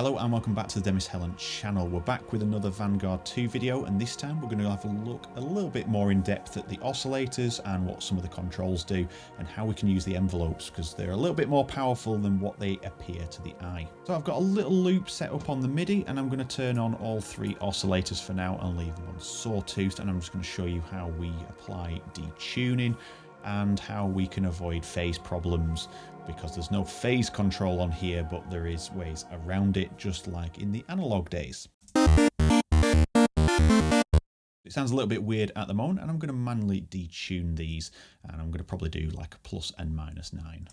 Hello and welcome back to the Demis Hellen channel. We're back with another Vanguard 2 video, and this time we're going to have a look a little bit more in depth at the oscillators and what some of the controls do and how we can use the envelopes, because they're a little bit more powerful than what they appear to the eye. So I've got a little loop set up on the MIDI, and I'm going to turn on all three oscillators for now and leave them on sawtooth, and I'm just going to show you how we apply detuning and how we can avoid phase problems, because there's no phase control on here, but there is ways around it, just like in the analog days. It sounds a little bit weird at the moment, and I'm going to manually detune these, and I'm going to probably do like a plus and minus 9.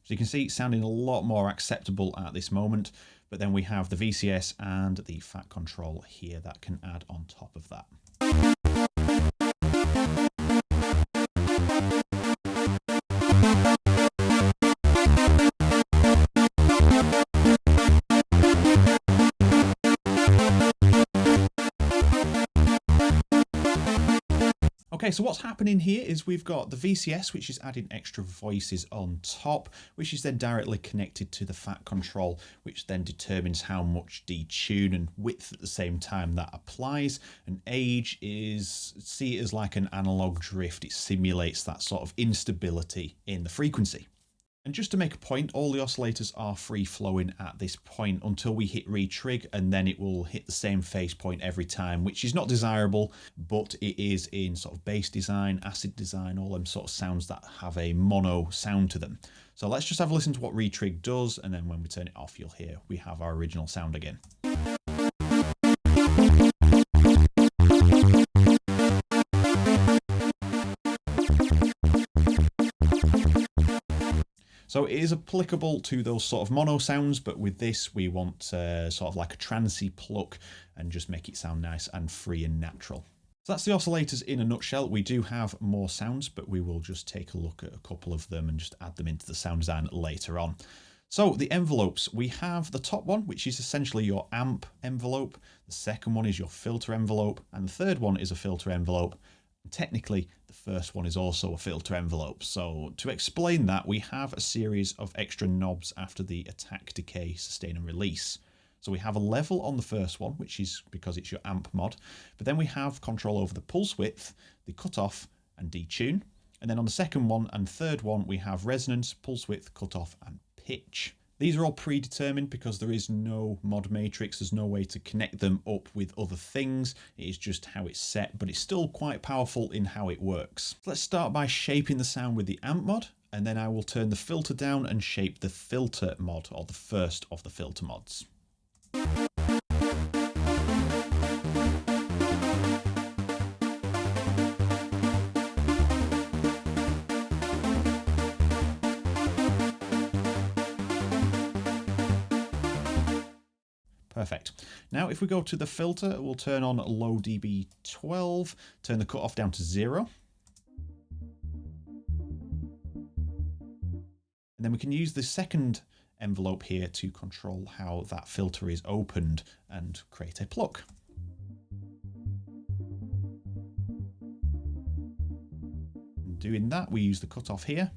So you can see it's sounding a lot more acceptable at this moment, but then we have the VCS and the fat control here that can add on top of that. Okay, so what's happening here is we've got the VCS, which is adding extra voices on top, which is then directly connected to the fat control, which then determines how much detune and width at the same time that applies. And age is, see it as like an analog drift. It simulates that sort of instability in the frequency. And just to make a point, all the oscillators are free flowing at this point until we hit retrig, and then it will hit the same phase point every time, which is not desirable, but it is in sort of bass design, acid design, all them sort of sounds that have a mono sound to them. So let's just have a listen to what retrig does, and then when we turn it off, you'll hear we have our original sound again. So it is applicable to those sort of mono sounds, but with this we want sort of like a trancey pluck and just make it sound nice and free and natural. So that's the oscillators in a nutshell. We do have more sounds, but we will just take a look at a couple of them and just add them into the sound design later on. So the envelopes, we have the top one, which is essentially your amp envelope. The second one is your filter envelope, and the third one is a filter envelope. Technically, the first one is also a filter envelope. So to explain that, we have a series of extra knobs after the attack, decay, sustain and release. So we have a level on the first one, which is because it's your amp mod, but then we have control over the pulse width, the cutoff and detune. And then on the second one and third one, we have resonance, pulse width, cutoff and pitch. These are all predetermined because there is no mod matrix. There's no way to connect them up with other things. It is just how it's set, but it's still quite powerful in how it works. So let's start by shaping the sound with the amp mod, and then I will turn the filter down and shape the filter mod, or the first of the filter mods. Perfect. Now if we go to the filter, we'll turn on low dB 12, turn the cutoff down to 0. And then we can use the second envelope here to control how that filter is opened and create a pluck. And doing that, we use the cutoff here.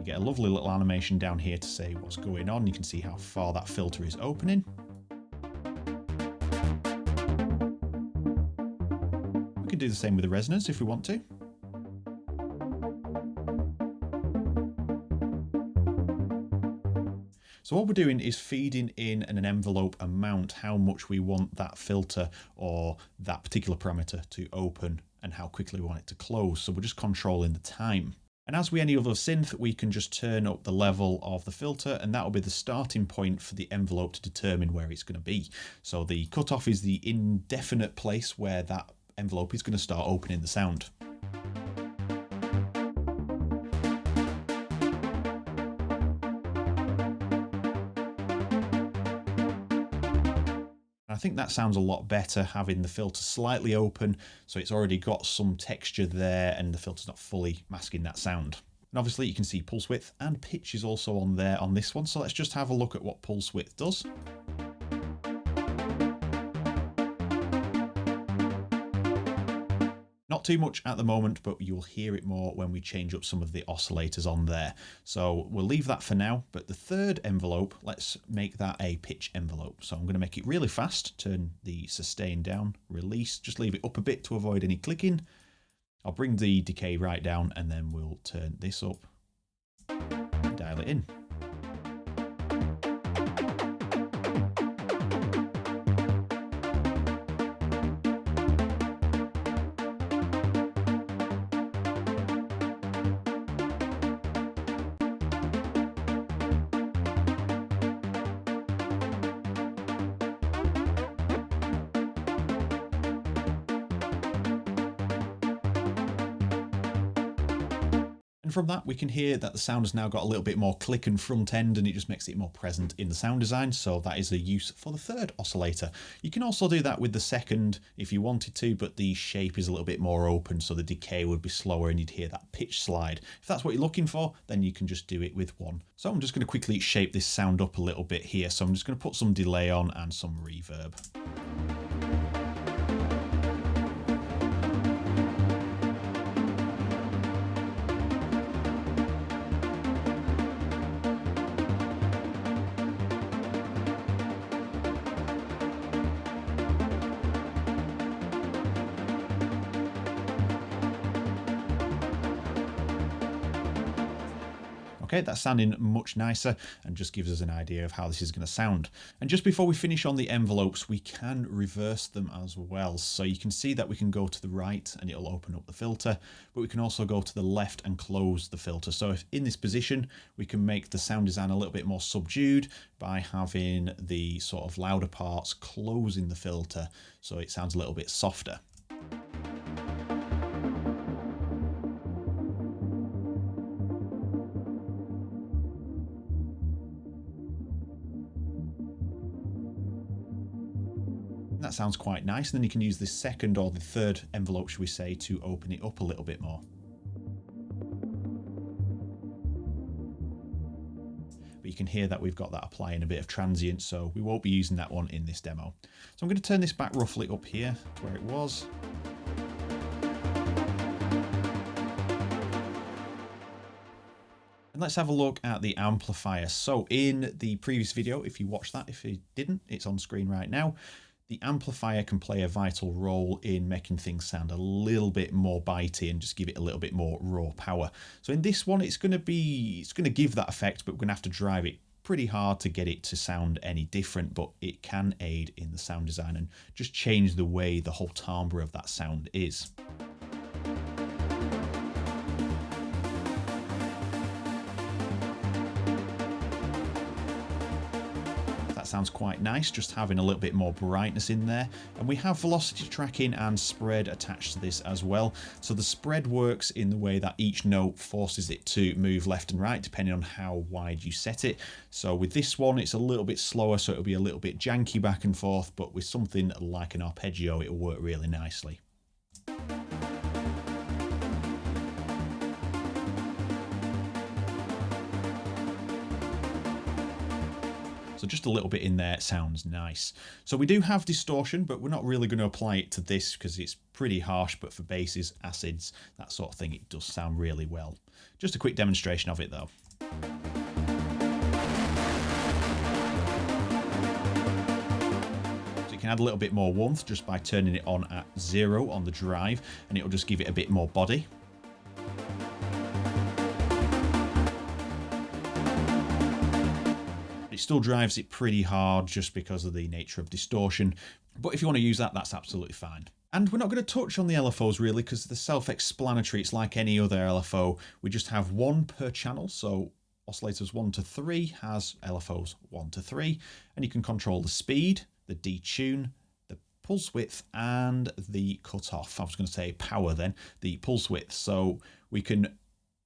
Get a lovely little animation down here to say what's going on. You can see how far that filter is opening. We can do the same with the resonance if we want to. So what we're doing is feeding in an envelope amount how much we want that filter or that particular parameter to open and how quickly we want it to close. So we're just controlling the time. And as with any other synth, we can just turn up the level of the filter, and that will be the starting point for the envelope to determine where it's going to be. So the cutoff is the indefinite place where that envelope is going to start opening the sound. I think that sounds a lot better, having the filter slightly open, so it's already got some texture there and the filter's not fully masking that sound. And obviously you can see pulse width and pitch is also on there on this one, so let's just have a look at what pulse width does. Not too much at the moment, but you'll hear it more when we change up some of the oscillators on there. So we'll leave that for now, but the third envelope, let's make that a pitch envelope. So I'm going to make it really fast, turn the sustain down, release, just leave it up a bit to avoid any clicking. I'll bring the decay right down, and then we'll turn this up and dial it in. And from that, we can hear that the sound has now got a little bit more click and front end, and it just makes it more present in the sound design. So that is a use for the third oscillator. You can also do that with the second if you wanted to, but the shape is a little bit more open, so the decay would be slower and you'd hear that pitch slide. If that's what you're looking for, then you can just do it with one. So I'm just going to quickly shape this sound up a little bit here. So I'm just going to put some delay on and some reverb. Okay, that's sounding much nicer and just gives us an idea of how this is going to sound. And just before we finish on the envelopes, we can reverse them as well. So you can see that we can go to the right and it'll open up the filter, but we can also go to the left and close the filter. So if in this position, we can make the sound design a little bit more subdued by having the sort of louder parts closing the filter so it sounds a little bit softer. That sounds quite nice, and then you can use this second or the third envelope, should we say, to open it up a little bit more. But you can hear that we've got that applying a bit of transient, so we won't be using that one in this demo. So I'm going to turn this back roughly up here to where it was. And let's have a look at the amplifier. So in the previous video, if you watched that, if you didn't, it's on screen right now. The amplifier can play a vital role in making things sound a little bit more bitey and just give it a little bit more raw power. So in this one, it's going to give that effect, but we're going to have to drive it pretty hard to get it to sound any different, but it can aid in the sound design and just change the way the whole timbre of that sound is. Sounds quite nice, just having a little bit more brightness in there. And we have velocity tracking and spread attached to this as well. So the spread works in the way that each note forces it to move left and right depending on how wide you set it. So with this one, it's a little bit slower, so it'll be a little bit janky back and forth, but with something like an arpeggio, it'll work really nicely. So just a little bit in there sounds nice. So we do have distortion, but we're not really going to apply it to this because it's pretty harsh, but for basses, acids, that sort of thing, it does sound really well. Just a quick demonstration of it though. So you can add a little bit more warmth just by turning it on at 0 on the drive, and it'll just give it a bit more body. It still drives it pretty hard just because of the nature of distortion. But if you want to use that, that's absolutely fine. And we're not going to touch on the LFOs really because they're self-explanatory. It's like any other LFO. We just have one per channel. So oscillators 1 to 3 has LFOs 1 to 3. And you can control the speed, the detune, the pulse width, and the cutoff. I was going to say power then, the pulse width. So we can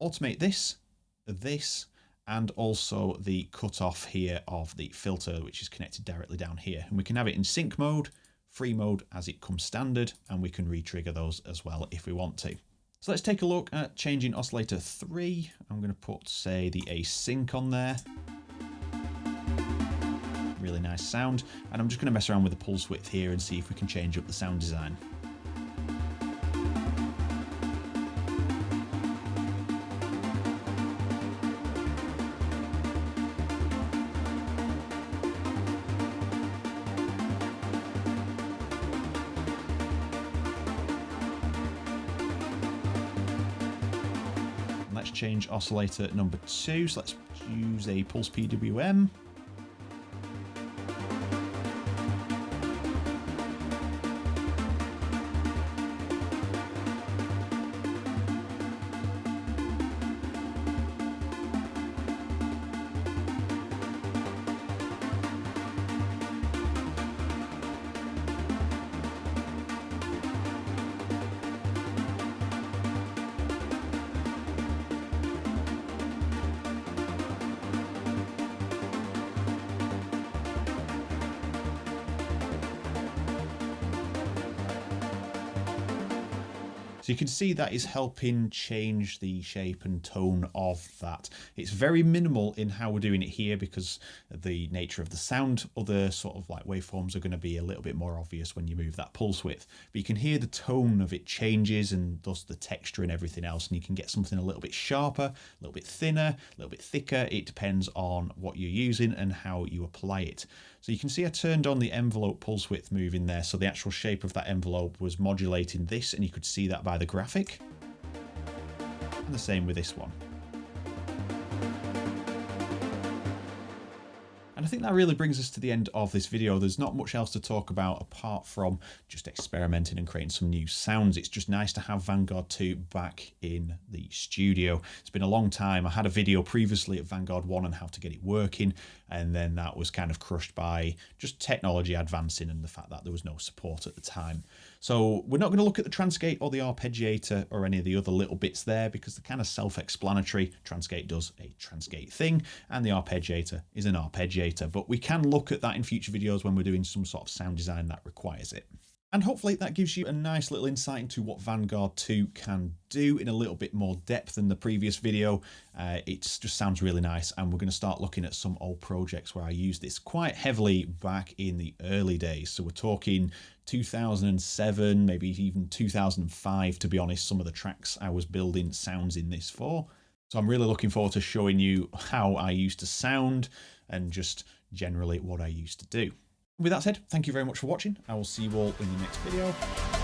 automate this, and also the cutoff here of the filter, which is connected directly down here. And we can have it in sync mode, free mode as it comes standard, and we can re-trigger those as well if we want to. So let's take a look at changing oscillator 3. I'm going to put, say, the async on there. Really nice sound. And I'm just going to mess around with the pulse width here and see if we can change up the sound design. change oscillator number 2. So let's use a pulse PWM. So you can see that is helping change the shape and tone of that. It's very minimal in how we're doing it here because of the nature of the sound. Other sort of like waveforms are going to be a little bit more obvious when you move that pulse width. But you can hear the tone of it changes and thus the texture and everything else. And you can get something a little bit sharper, a little bit thinner, a little bit thicker. It depends on what you're using and how you apply it. So you can see I turned on the envelope pulse width moving there. So the actual shape of that envelope was modulating this, and you could see that by the graphic. And the same with this one. And I think that really brings us to the end of this video. There's not much else to talk about apart from just experimenting and creating some new sounds. It's just nice to have Vanguard 2 back in the studio. It's been a long time. I had a video previously at Vanguard 1 on how to get it working, and then that was kind of crushed by just technology advancing and the fact that there was no support at the time. So we're not going to look at the transgate or the arpeggiator or any of the other little bits there because they're kind of self-explanatory. Transgate does a transgate thing and the arpeggiator is an arpeggiator, but we can look at that in future videos when we're doing some sort of sound design that requires it. And hopefully that gives you a nice little insight into what Vanguard 2 can do in a little bit more depth than the previous video. It just sounds really nice, and we're going to start looking at some old projects where I used this quite heavily back in the early days. So we're talking 2007, maybe even 2005, to be honest. Some of the tracks I was building sounds in this for. So I'm really looking forward to showing you how I used to sound and just generally what I used to do. With that said, thank you very much for watching. I will see you all in the next video.